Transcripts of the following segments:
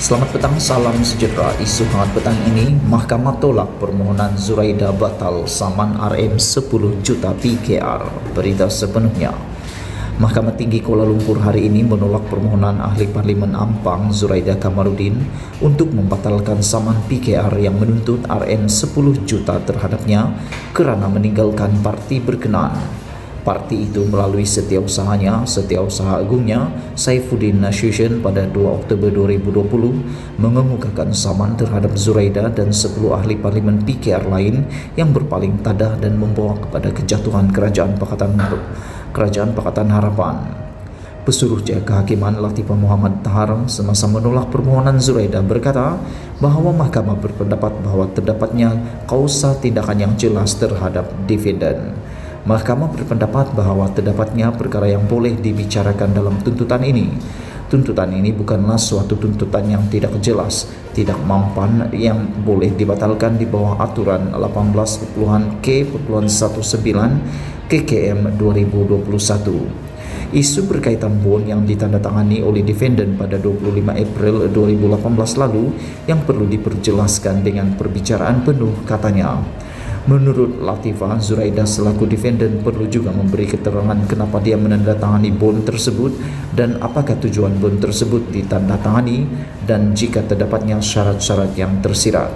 Selamat petang, salam sejahtera. Isu hangat petang ini, Mahkamah tolak permohonan Zuraida batal saman RM 10 juta PKR. Berita sepenuhnya. Mahkamah Tinggi Kuala Lumpur hari ini menolak permohonan Ahli Parlimen Ampang Zuraida Kamarudin untuk membatalkan saman PKR yang menuntut RM 10 juta terhadapnya kerana meninggalkan parti berkenaan. Parti itu melalui Setiausaha Agungnya, Saifuddin Nasution pada 2 Oktober 2020 mengemukakan saman terhadap Zuraida dan 10 ahli parlimen PKR lain yang berpaling tadah dan membawa kepada kejatuhan Kerajaan Pakatan Harapan. Pesuruh Jaya Kehakiman Latifah Muhammad Tahar semasa menolak permohonan Zuraida berkata bahawa mahkamah berpendapat bahawa terdapatnya kausa tindakan yang jelas terhadap defendant. Mahkamah berpendapat bahawa terdapatnya perkara yang boleh dibicarakan dalam tuntutan ini. Tuntutan ini bukanlah suatu tuntutan yang tidak jelas, tidak mampan yang boleh dibatalkan di bawah aturan 18.K.19 KKM 2021. Isu berkaitan bond yang ditandatangani oleh defendant pada 25 April 2018 lalu yang perlu diperjelaskan dengan perbicaraan penuh, katanya. Menurut Latifah, Zuraida selaku defendant perlu juga memberi keterangan kenapa dia menandatangani bond tersebut dan apakah tujuan bond tersebut ditandatangani dan jika terdapatnya syarat-syarat yang tersirat.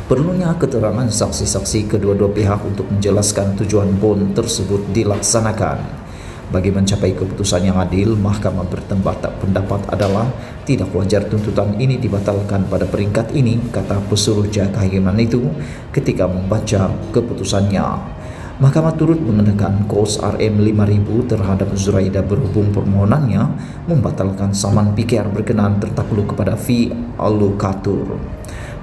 Perlunya keterangan saksi-saksi kedua-dua pihak untuk menjelaskan tujuan bond tersebut dilaksanakan. Bagi mencapai keputusan yang adil, Mahkamah berpendapat adalah tidak wajar tuntutan ini dibatalkan pada peringkat ini, kata pesuruh Jaya Kehakiman itu ketika membaca keputusannya. Mahkamah turut mengenakan kos RM 5,000 terhadap Zuraida berhubung permohonannya membatalkan saman PKR berkenaan tertakluk kepada fee alokatur.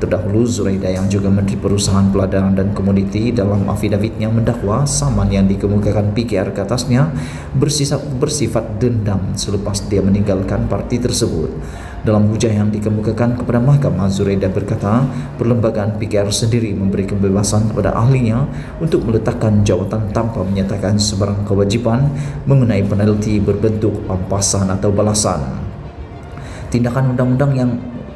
Terdahulu, Zuraida yang juga Menteri Perusahaan Peladanan dan Komoditi dalam afidavitnya mendakwa saman yang dikemukakan PKR ke atasnya bersifat dendam selepas dia meninggalkan parti tersebut. Dalam hujah yang dikemukakan kepada mahkamah, Zuraida berkata perlembagaan PKR sendiri memberi kebebasan kepada ahlinya untuk meletakkan jawatan tanpa menyatakan sebarang kewajipan mengenai penalti berbentuk pampasan atau balasan. Tindakan undang-undang yang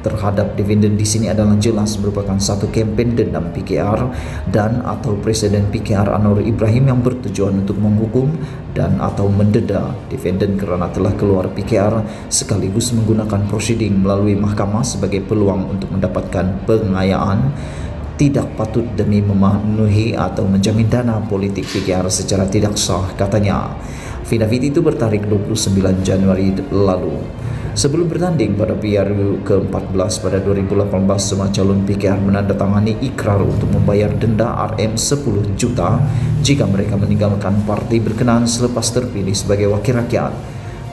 terhadap defendant di sini adalah jelas merupakan satu kempen dendam PKR dan atau Presiden PKR Anwar Ibrahim yang bertujuan untuk menghukum dan atau mendeda defendant kerana telah keluar PKR sekaligus menggunakan prosiding melalui mahkamah sebagai peluang untuk mendapatkan pengayaan tidak patut demi memenuhi atau menjamin dana politik PKR secara tidak sah, katanya. Afidavit itu bertarikh 29 Januari lalu. Sebelum bertanding pada PRU ke-14 pada 2018, semua calon PKR menandatangani ikrar untuk membayar denda RM 10 juta jika mereka meninggalkan parti berkenaan selepas terpilih sebagai wakil rakyat.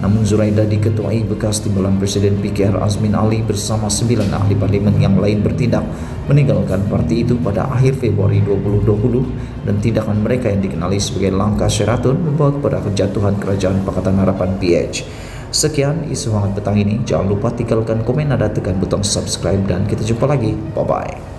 Namun Zuraida diketuai bekas timbalan Presiden PKR Azmin Ali bersama 9 ahli parlimen yang lain bertindak meninggalkan parti itu pada akhir Februari 2020 dan tindakan mereka yang dikenali sebagai langkah Sheraton membawa kepada kejatuhan Kerajaan Pakatan Harapan PH. Sekian isu hangat petang ini. Jangan lupa tinggalkan komen, tekan butang subscribe dan kita jumpa lagi. Bye-bye.